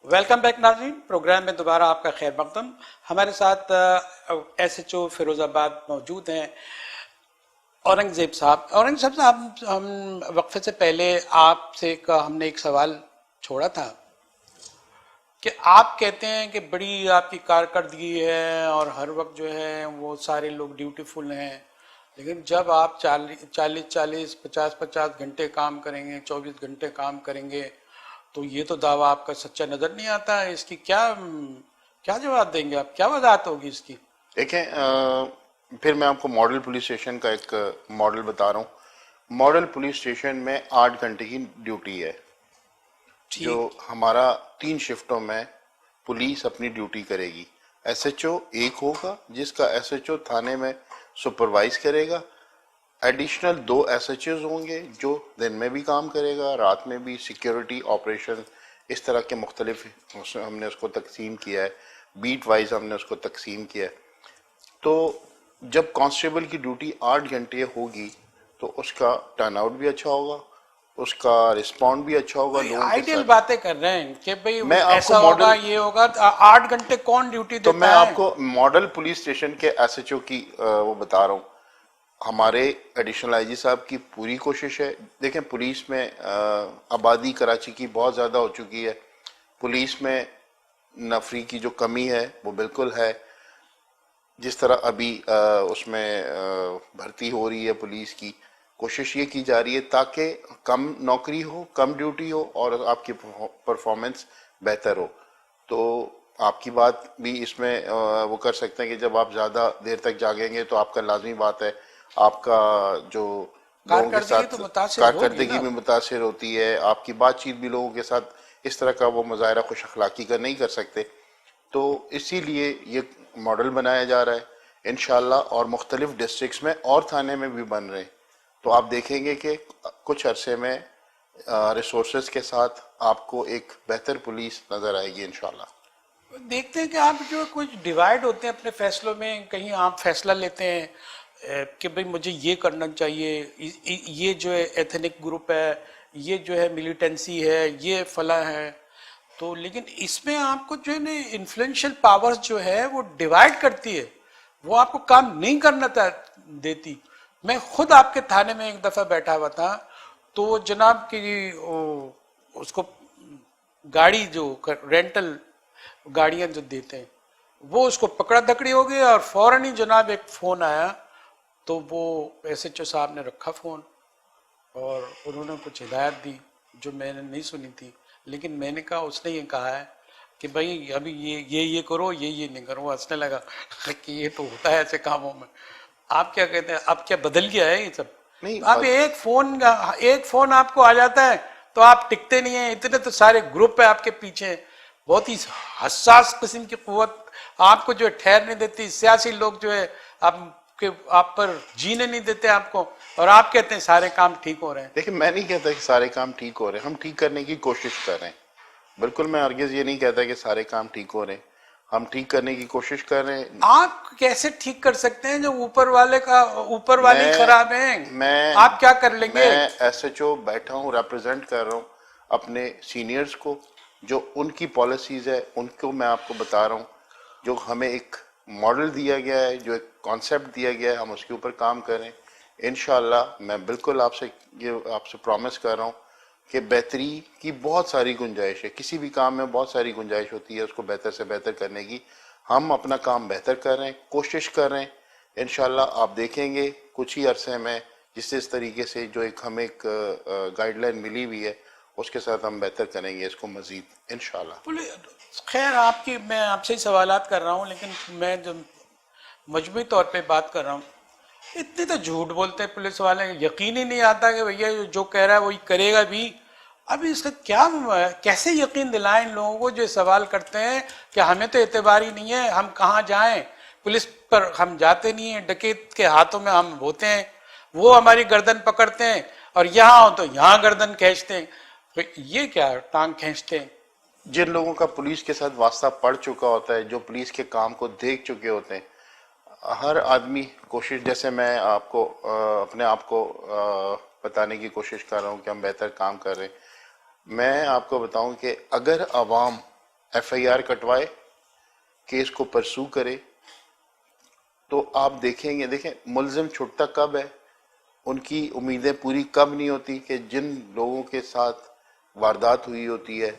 Welcome back नाज़रीन। Programme में दोबारा आपका खैर मकदम। हमारे साथ एसएचओ फिरोजाबाद मौजूद हैं औरंगजेब साहब। औरंगजेब साहब, हम वक्फे से पहले आपसे हमने एक सवाल छोड़ा था कि आप कहते हैं कि बड़ी आपकी कारकर्दगी है और हर वक्त जो है वो सारे लोग ड्यूटीफुल हैं, लेकिन जब आप 40 50 घंटे काम करेंगे, 24 घंटे काम करेंगे, तो ये तो दावा आपका सच्चा नजर नहीं आता है। इसकी क्या क्या जवाब देंगे आप? क्या वजह होगी इसकी? देखें, फिर मैं आपको मॉडल पुलिस स्टेशन का एक मॉडल बता रहा हूँ। मॉडल पुलिस स्टेशन में 8 घंटे की ड्यूटी है। जो ठीक। हमारा 3 शिफ्टों में पुलिस अपनी ड्यूटी करेगी। एसएचओ एक होगा जिसका एसएचओ थाने में सुपरवाइज करेगा। एडिशनल 2 एसएचओ होंगे जो दिन में भी काम करेगा, रात में भी। सिक्योरिटी ऑपरेशन इस तरह के मुख्तलिफ हमने उसको तकसीम किया है, बीट वाइज हमने उसको तकसीम किया है। तो जब कांस्टेबल की ड्यूटी 8 घंटे होगी तो उसका टर्नआउट भी अच्छा होगा, उसका रिस्पॉन्ड भी अच्छा होगा लोगों के आइडियल साथ। बातें कर रहे हैं कि भाई मैं आपको ऐसा होगा, मॉडल ये होगा। 8 घंटे कौन ड्यूटी तो मैं देता है? आपको मॉडल पुलिस स्टेशन के एसएचओ की वो बता रहा हूँ। हमारे एडिशनल आईजी साहब की पूरी कोशिश है। देखें, पुलिस में आबादी कराची की बहुत ज़्यादा हो चुकी है। पुलिस में नफरी की जो कमी है वो बिल्कुल है। जिस तरह अभी उसमें भर्ती हो रही है पुलिस की, कोशिश ये की जा रही है ताकि कम नौकरी हो, कम ड्यूटी हो और आपकी परफॉर्मेंस बेहतर हो। तो आपकी बात भी इसमें वो कर सकते हैं कि जब आप ज़्यादा देर तक जागेंगे तो आपका लाजमी बात है, आपका जो लोगों के कारकर्दगी तो साथ मुतासिर होगी कारकर्दगी ना। में मुतासिर होती है। आपकी बातचीत भी लोगों के साथ इस तरह का वो मुजाहरा खुश अखलाकी का नहीं कर सकते। तो इसीलिए ये मॉडल बनाया जा रहा है इंशाल्लाह, और मुख्तलिफ डिस्ट्रिक्ट्स में और थाने में भी बन रहे हैं। तो आप देखेंगे कि कुछ अरसे में रिसोर्सेज के साथ आपको एक बेहतर पुलिस नज़र आएगी इंशाल्लाह। देखते हैं कि आप जो कुछ डिवाइड होते हैं अपने फैसलों में, कहीं आप फैसला लेते हैं कि भाई मुझे ये करना चाहिए, ये जो है एथनिक ग्रुप है, ये जो है मिलिटेंसी है, ये फला है। तो लेकिन इसमें आपको जो है ना इन्फ्लुएंशियल पावर्स जो है वो डिवाइड करती है, वो आपको काम नहीं करना देती। मैं खुद आपके थाने में एक दफा बैठा हुआ था, तो जनाब की उसको गाड़ी जो रेंटल गाड़ियां जो देते हैं, वो उसको पकड़ा धकड़ी हो गई और फौरन ही जनाब एक फोन आया। तो वो एसएचओ साहब ने रखा फोन और उन्होंने कुछ हिदायत दी जो मैंने नहीं सुनी थी, लेकिन मैंने कहा, उसने ये कहा है कि भाई अभी ये करो, ये नहीं करो। वो हंसने लगा कि ये तो होता है ऐसे कामों में। आप क्या कहते हैं, अब क्या बदल गया है ये सब? नहीं अब एक फोन आपको आ जाता है तो आप टिकते नहीं है। इतने तो सारे ग्रुप है आपके पीछे, बहुत ही हसास किस्म की कुव्वत आपको जो है ठहर नहीं देती। सियासी लोग जो है आप पर जीने नहीं देते आपको, और आप कहते हैं सारे काम ठीक हो रहे हैं। देखिए, मैं नहीं कहता कि सारे काम ठीक हो रहे हैं, हम ठीक करने की कोशिश कर रहे हैं। बिल्कुल, मैं हरगिज़ ये नहीं कहता कि सारे काम ठीक हो रहे हैं, हम ठीक करने की कोशिश कर रहे हैं। आप कैसे ठीक कर सकते हैं? जो ऊपर वाली मैं खराब है, मैं आप क्या कर लेंगे? मैं एसएचओ बैठा हूँ, रिप्रेजेंट कर रहा हूँ अपने सीनियर्स को। जो उनकी पॉलिसीज है उनको मैं आपको बता रहा हूँ। जो हमें एक मॉडल दिया गया है, जो एक कॉन्सेप्ट दिया गया है, हम उसके ऊपर काम करें इंशाल्लाह। मैं बिल्कुल आपसे प्रॉमिस कर रहा हूँ कि बेहतरी की बहुत सारी गुंजाइश है। किसी भी काम में बहुत सारी गुंजाइश होती है उसको बेहतर से बेहतर करने की। हम अपना काम बेहतर कर रहे हैं, कोशिश कर रहे हैं। इंशाल्लाह आप देखेंगे कुछ ही अरसे में जिस तरीके से जो हमें एक गाइडलाइन मिली हुई है उसके साथ हम बेहतर करेंगे इसको मजीद इंशाल्लाह। बोले, खैर आपकी, मैं आपसे ही सवालात कर रहा हूँ, लेकिन मैं जो मजमूई तौर पे बात कर रहा हूँ, इतने तो झूठ बोलते हैं पुलिस वाले, यकीन ही नहीं आता कि भैया जो कह रहा है वही करेगा भी। अभी इसका क्या, कैसे यकीन दिलाएं इन लोगों को जो सवाल करते हैं कि हमें तो एतबार ही नहीं है, हम कहाँ जाएं, पुलिस पर हम जाते नहीं हैं, डकैत के हाथों में हम होते हैं, वो हमारी गर्दन पकड़ते हैं, और यहाँ हो तो यहाँ गर्दन खींचते हैं। तो ये क्या टांग खींचते हैं? जिन लोगों का पुलिस के साथ वास्ता पड़ चुका होता है, जो पुलिस के काम को देख चुके होते हैं, हर आदमी कोशिश, जैसे मैं आपको अपने आप को बताने की कोशिश कर रहा हूँ कि हम बेहतर काम कर रहे हैं। मैं आपको बताऊं कि अगर अवाम FIR कटवाए, केस को परसू करे, तो आप देखेंगे, देखें मुलजिम छुटता कब है, उनकी उम्मीदें पूरी कब नहीं होती कि जिन लोगों के साथ वारदात हुई होती है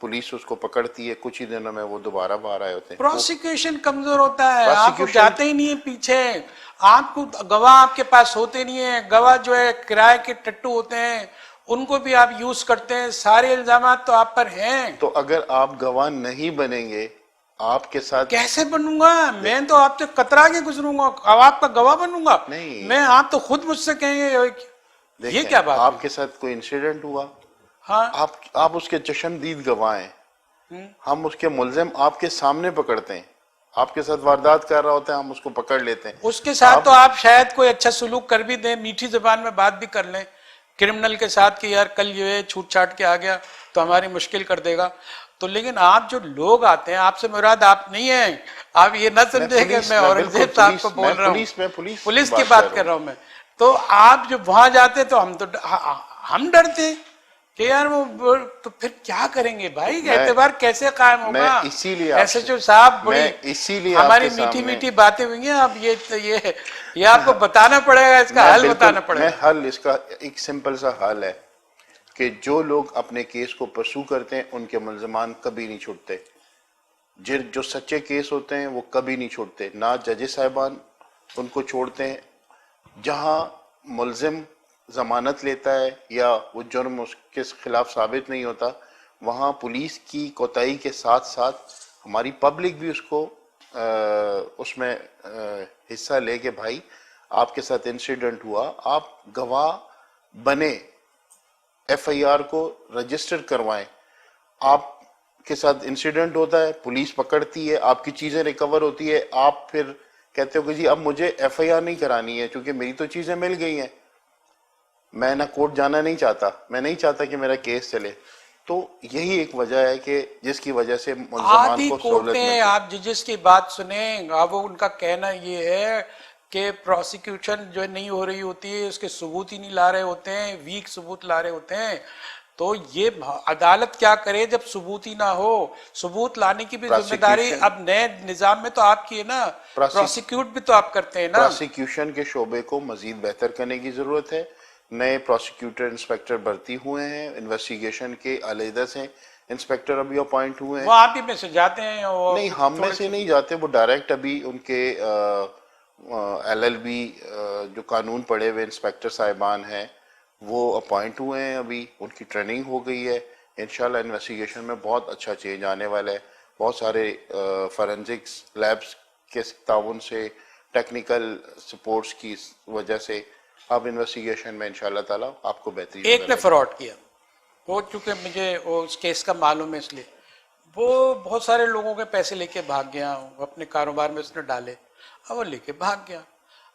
पुलिस उसको पकड़ती है, कुछ ही दिनों में वो दोबारा बाहर आए होते हैं। प्रोसिक्यूशन कमजोर होता है, आप Prosecution- जाते ही नहीं है पीछे, आपको गवाह आपके पास होते नहीं है, गवाह जो है किराए के टट्टू होते हैं, उनको भी आप यूज करते हैं, सारे इल्जामात तो आप पर हैं। तो अगर आप गवाह नहीं बनेंगे, आपके साथ कैसे बनूंगा मैं? तो आपसे कतरा के गुजरूंगा, अब आपका गवाह बनूंगा नहीं। मैं? आप तो खुद मुझसे कहेंगे ये देखें, क्या बात है? आपके साथ कोई इंसिडेंट हुआ, हाँ, आप उसके चश्मदीद गवाह हैं, हम उसके मुलजिम आपके सामने पकड़ते हैं, आपके साथ वारदात कर रहा होता है, हम उसको पकड़ लेते हैं। उसके साथ तो आप शायद कोई अच्छा सलूक कर भी दें, मीठी जबान में बात भी कर लें क्रिमिनल के साथ कि यार कल ये छूट छाट के आ गया तो हमारी मुश्किल कर देगा, तो लेकिन आप जो लोग आते हैं, आपसे मुराद आप नहीं है, आप ये ना समझे कि मैं औरंगजेब साहब को बोल रहा हूँ, पुलिस की बात कर रहा हूँ मैं। तो आप जब वहां जाते तो हम डरते हैं कि यार वो तो फिर क्या करेंगे भाई, एतबार कैसे कायम होगा? इसीलिए SHO साहब बड़ी इसीलिए हमारी मीठी मीठी बातें हुई हैं, अब ये आपको बताना पड़ेगा, इसका हल बताना पड़ेगा। हल इसका एक सिंपल सा हल है कि जो लोग अपने केस को परसू करते हैं उनके मुल्ज़िमान कभी नहीं छूटते, जो सच्चे केस होते हैं वो कभी नहीं छूटते, ना जजेस साहिबान उनको छोड़ते हैं। जहां मुल्जिम जमानत लेता है या वो जुर्म उसके खिलाफ साबित नहीं होता, वहां पुलिस की कोताही के साथ साथ हमारी पब्लिक भी उसको उसमें हिस्सा ले के भाई आपके साथ इंसिडेंट हुआ, आप गवाह बने, FIR को रजिस्टर करवाएं, आपके साथ इंसिडेंट होता है, पुलिस पकड़ती है, आपकी चीजें रिकवर होती है, आप फिर कहते हो कि जी अब मुझे FIR नहीं करानी है क्योंकि मेरी तो चीजें मिल गई हैं, मैं ना कोर्ट जाना नहीं चाहता, मैं नहीं चाहता कि मेरा केस चले। तो यही एक वजह है कि जिसकी वजह से मुल्ज़िमान को सहूलत मिलती है। आप जजेस की बात सुने, अब वो उनका कहना ये है कि प्रोसिक्यूशन जो नहीं हो रही होती है, उसके सबूत ही नहीं ला रहे होते हैं, वीक सबूत ला रहे होते हैं, तो ये अदालत क्या करे जब सबूत ही ना हो? सबूत लाने की भी जिम्मेदारी अब नए निजाम में तो आपकी है ना, प्रोसिक्यूट भी तो आप करते हैं ना। प्रोसिक्यूशन के शोबे को मजीद बेहतर करने की जरूरत है, नए प्रोसिक्यूटर इंस्पेक्टर भर्ती हुए हैं, इन्वेस्टिगेशन के अलहदा से इंस्पेक्टर अभी अपॉइंट हुए हैं। वो आप ही में से जाते हैं? नहीं, हम में से नहीं जाते, वो डायरेक्ट अभी उनके LLB जो कानून पढ़े हुए इंस्पेक्टर साहिबान हैं वो अपॉइंट हुए हैं, अभी उनकी ट्रेनिंग हो गई है। इंशाल्लाह इन्वेस्टिगेशन में बहुत अच्छा चेंज आने वाला है, बहुत सारे फॉरेंसिक्स लैब्स के ताउन से, टेक्निकल सपोर्ट्स की वजह से अब इन्वेस्टिगेशन में इंशाल्लाह ताला आपको बेहतरी। एक ने फ्रॉड किया, वो चूंकि मुझे वो उस केस का मालूम है, इसलिए वो बहुत सारे लोगों के पैसे लेके भाग गया, अपने कारोबार में उसने डाले, अब वो लेके भाग गया।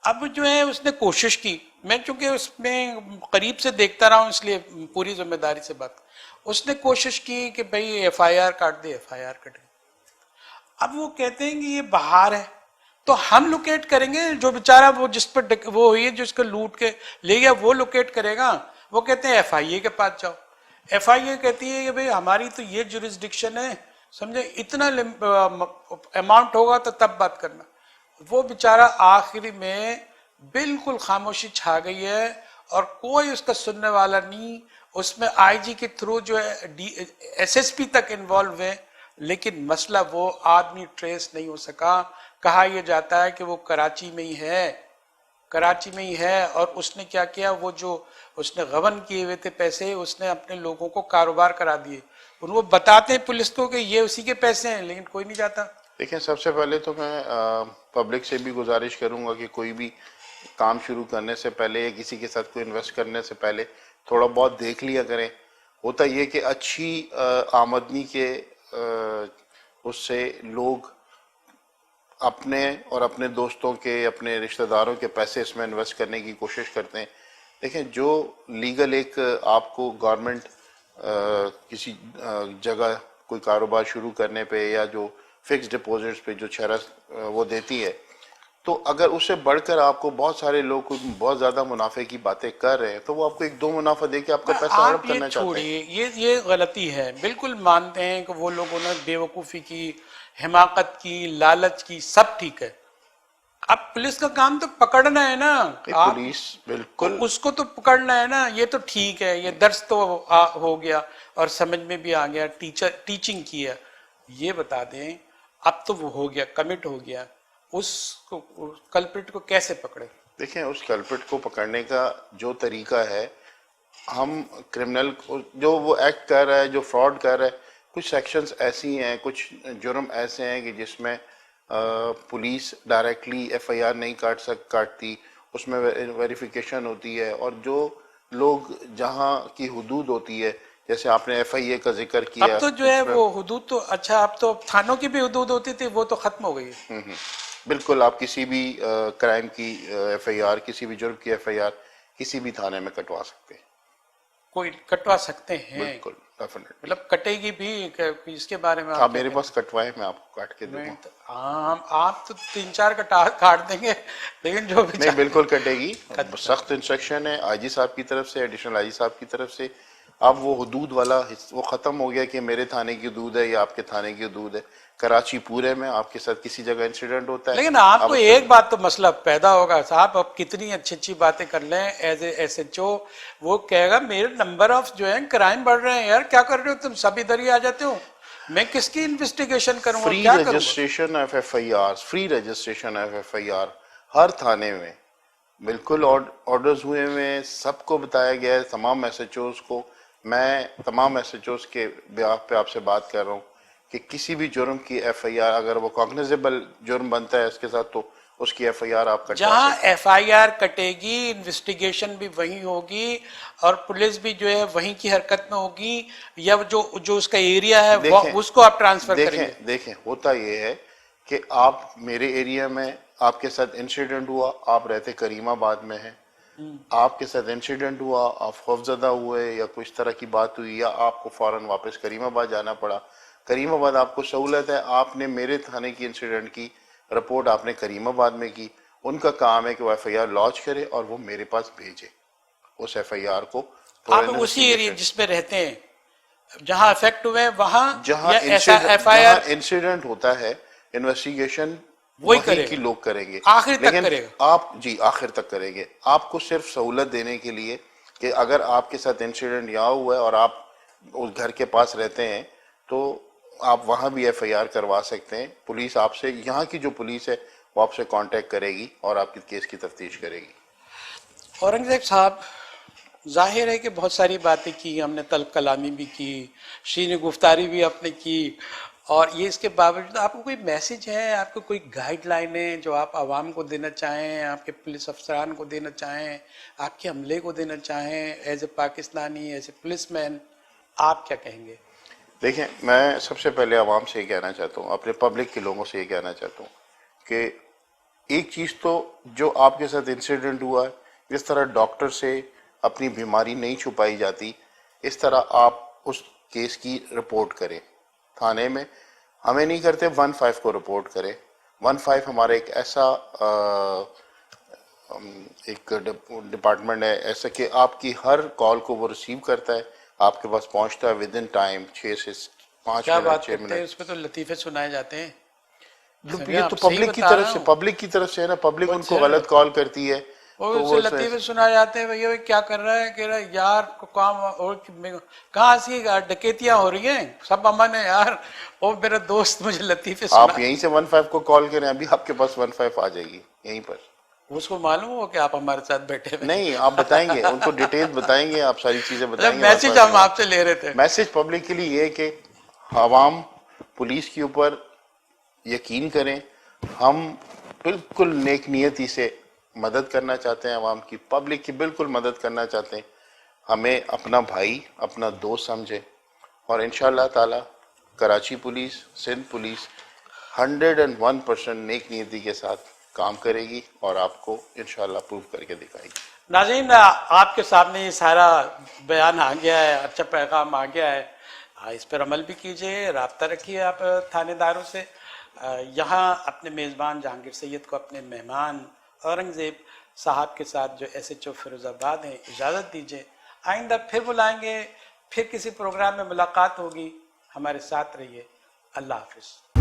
अब जो है उसने कोशिश की, मैं चूंकि उसमें करीब से देखता रहा हूँ इसलिए पूरी जिम्मेदारी से बात, उसने कोशिश की कि भाई FIR काट दे, FIR कटे। अब वो कहते हैं कि ये बाहर है तो हम लोकेट करेंगे, जो बेचारा वो जिस पर वो हुई है, जिसको लूट के ले गया वो लोकेट करेगा। वो कहते हैं FIA के पास जाओ, FIA कहती है कि भाई हमारी तो ये जुरिस्डिक्शन है, समझे, इतना अमाउंट होगा तो तब बात करना। वो बेचारा आखिरी में बिल्कुल खामोशी छा गई है और कोई उसका सुनने वाला नहीं। उसमें IG के थ्रू जो है SSP तक इन्वॉल्व है, लेकिन मसला वो आदमी ट्रेस नहीं हो सका। कहा यह जाता है कि वो कराची में ही है, कराची में ही है, और उसने क्या किया, वो जो उसने गबन किए हुए थे पैसे, उसने अपने लोगों को कारोबार करा दिए। उनको बताते हैं पुलिस को कि ये उसी के पैसे हैं, लेकिन कोई नहीं जाता। देखिए, सबसे पहले तो मैं पब्लिक से भी गुजारिश करूंगा कि कोई भी काम शुरू करने से पहले या किसी के साथ कोई इन्वेस्ट करने से पहले थोड़ा बहुत देख लिया करें। होता ये कि अच्छी आमदनी के उससे लोग अपने और अपने दोस्तों के, अपने रिश्तेदारों के पैसे इसमें इन्वेस्ट करने की कोशिश करते हैं। देखें, जो लीगल एक आपको गवर्नमेंट किसी जगह कोई कारोबार शुरू करने पे या जो फिक्स डिपॉजिट्स पे जो शरत वो देती है, तो अगर उससे बढ़कर आपको बहुत सारे लोग कुछ बहुत ज्यादा मुनाफे की बातें कर रहे हैं तो वो आपको एक दो मुनाफा देके आपका पैसा आप हड़प ये करना चाहते हैं। छोड़िए, ये गलती है, बिल्कुल मानते हैं कि वो लोगों ने बेवकूफ़ी की, हिमाकत की, लालच की, सब ठीक है। अब पुलिस का काम तो पकड़ना है ना। नहीं, आप पुलिस को बिल्कुल। उसको तो पकड़ना है ना। ये तो ठीक है, ये दर्ज तो हो गया और समझ में भी आ गया, टीचिंग की है। ये बता दें, अब तो वो हो गया, कमिट हो गया, उस कल्प्रिट को कैसे पकड़े? देखें, उस कल्प्रिट को पकड़ने का जो तरीका है, हम क्रिमिनल जो वो एक्ट कर रहा है, जो फ्रॉड कर रहा है, कुछ सेक्शंस ऐसी हैं, कुछ जुर्म ऐसे हैं कि जिसमें पुलिस डायरेक्टली एफआईआर नहीं काटती, उसमें वेरिफिकेशन होती है, और जो लोग जहां की हुदूद होती है, जैसे आपने एफआईए का जिक्र अब किया तो जो है उसमें। वो हुदूद तो, अच्छा, अब तो थानों की भी हुदूद होती थी, वो तो खत्म हो गई। बिल्कुल, आप किसी भी क्राइम की एफआईआर, किसी भी जुर्म की एफआईआर किसी भी थाने में कटवा सकते हैं। कोई कटवा सकते हैं? बिल्कुल, डेफिनेटली। मतलब कटेगी भी? इसके बारे में आप आप क्या मेरे कहते पास कटवाए, मैं आपको काट के हैं? दूंगा। आप तो 3-4 काट देंगे, लेकिन जो नहीं, बेचारे बिल्कुल कटेगी। खत- सख्त इंस्ट्रक्शन है आईजी साहब की तरफ से, एडिशनल आईजी साहब की तरफ से। अब वो हुदूद वाला वो खत्म हो गया कि मेरे थाने की हदूद है या आपके थाने की हदूद है। कराची पूरे में आपके साथ किसी जगह इंसिडेंट होता है, लेकिन आप आपको उस पर। एक बात तो मसला पैदा होगा साहब, अब कितनी अच्छी अच्छी बातें कर लें एज ए एसएचओ, वो कहेगा मेरे नंबर ऑफ जो है क्राइम बढ़ रहे हैं। यार क्या कर रहे हो तुम, सब इधर ही आ जाते हो, मैं किसकी इन्वेस्टिगेशन करूंगा, फ्री क्या करूंगा? Registration of FIR, free registration of FIR हर थाने में। बिल्कुल ऑर्डर्स हुए हैं, सबको बताया गया है, तमाम एसएचओज को। मैं तमाम एसएचओज के बिहाफ पे आपसे बात कर रहा हूँ कि किसी भी जुर्म की एफआईआर, अगर वो कॉग्निजेबल जुर्म बनता है इसके साथ, तो उसकी एफआईआर आप कटवा जहां सकते हैं। एफआईआर कटेगी, इन्वेस्टिगेशन भी वहीं होगी और पुलिस भी जो है वहीं की हरकत में होगी, या जो जो उसका एरिया है वो देखें उसको आप ट्रांसफर करेंगे? देखें देखें, होता ये है कि आप मेरे एरिया में, आपके साथ इंसिडेंट हुआ, आप रहते करीमाबाद में हैं, आपके साथ इंसिडेंट हुआ, आप खौफजदा हुए या कुछ तरह की बात हुई, या आपको फौरन वापस करीमाबाद जाना पड़ा। करीमाबाद आपको सहूलत है, आपने मेरे थाने की इंसिडेंट की रिपोर्ट आपने करीमाबाद में की, उनका काम है कि वो एफआईआर लॉन्च करे और वो मेरे पास भेजे उस एफआईआर को फॉर आप उसी एरिया इन्वेस्टिगेशन। जिसमें रहते हैं, जहां अफेक्ट हुए हैं वहां, या ऐसा जहां एफआईआर इंसिडेंट होता है, इन्वेस्टिगेशन वही वही की करेगा, लोग करेंगे। आखिर तक लेकिन करेगा? आप जी आखिर तक करेंगे, आपको सिर्फ सहूलत देने के लिए कि अगर आपके साथ इंसिडेंट यहाँ हुआ है और आप उस घर के पास रहते हैं, तो आप वहां भी एफआईआर करवा सकते हैं। पुलिस आपसे, यहाँ की जो पुलिस है वो आपसे कांटेक्ट करेगी और आपकी केस की तफ्तीश करेगी। औरंगजेब साहब, जाहिर है कि बहुत सारी बातें की हमने, तलब कलामी भी की, शीन गुफ्तारी भी आपने की, और ये इसके बावजूद आपको कोई मैसेज है, आपको कोई गाइडलाइन है जो आप आवाम को देना चाहें, आपके पुलिस अफसरान को देना चाहें, आपके अमले को देना चाहें, as a Pakistani, as a policeman, आप क्या कहेंगे? देखें, मैं सबसे पहले आवाम से ये कहना चाहता हूँ, अपने पब्लिक के लोगों से ये कहना चाहता हूँ कि एक चीज़ तो, जो आपके साथ इंसिडेंट हुआ है, जिस तरह डॉक्टर से अपनी बीमारी नहीं छुपाई जाती, इस तरह आप उस केस की रिपोर्ट करें थाने में। हमें नहीं करते, 15 को रिपोर्ट करें। 15 हमारा एक ऐसा एक डिपार्टमेंट है ऐसा कि आपकी हर कॉल को वो रिसीव करता है, आपके पास पहुंचता है विद इन टाइम, 6 से 5 क्या मिनट बात 6 करते हैं, मिनट। उसमें तो लतीफे सुनाए जाते हैं। ये आप तो सही पब्लिक की बता तरफ रहा से, हूँ। पब्लिक की तरफ से है ना, पब्लिक वो उनको गलत कॉल करती है, और तो उससे वो उसमें। लतीफे सुनाए जाते हैं, भैया क्या कर रहा है, कह रहा है यार को काम, और कहाँ से डकैतियां हो रही हैं, सब अमन है यार, और मेरा दोस्त मुझे लतीफे आप सुना। यहीं से 15 को कॉल करें, अभी आपके पास 15 आ जाएगी यहीं पर। उसको मालूम हो कि आप हमारे साथ बैठे हुए हैं। नहीं, आप बताएंगे उनको, डिटेल्स बताएंगे, आप सारी चीजें मतलब बताएंगे। मैसेज 15 हम में आपसे ले रहे थे। मैसेज पब्लिक के लिए ये है कि आवाम पुलिस के ऊपर यकीन करें। हम बिल्कुल नेक नियति से मदद करना चाहते हैं, आवाम की, पब्लिक की बिल्कुल मदद करना चाहते हैं। हमें अपना भाई, अपना दोस्त समझे, और इंशाअल्लाह ताला कराची पुलिस, सिंध पुलिस 101% नेक नियति के साथ काम करेगी और आपको इंशाअल्लाह प्रूव करके दिखाएगी। नाज़रीन, आपके सामने ये सारा बयान आ गया है, अच्छा पैगाम आ गया है। इस पर अमल भी कीजिए, राब्ता रखिए आप थानेदारों से, यहाँ अपने मेज़बान जहांगीर सैयद को अपने मेहमान औरंगज़ेब साहब के साथ जो SHO फिरोज़ाबाद हैं इजाज़त दीजिए। आइंदा फिर बुलाएंगे, फिर किसी प्रोग्राम में मुलाकात होगी। हमारे साथ रहिए। अल्लाह हाफिज़।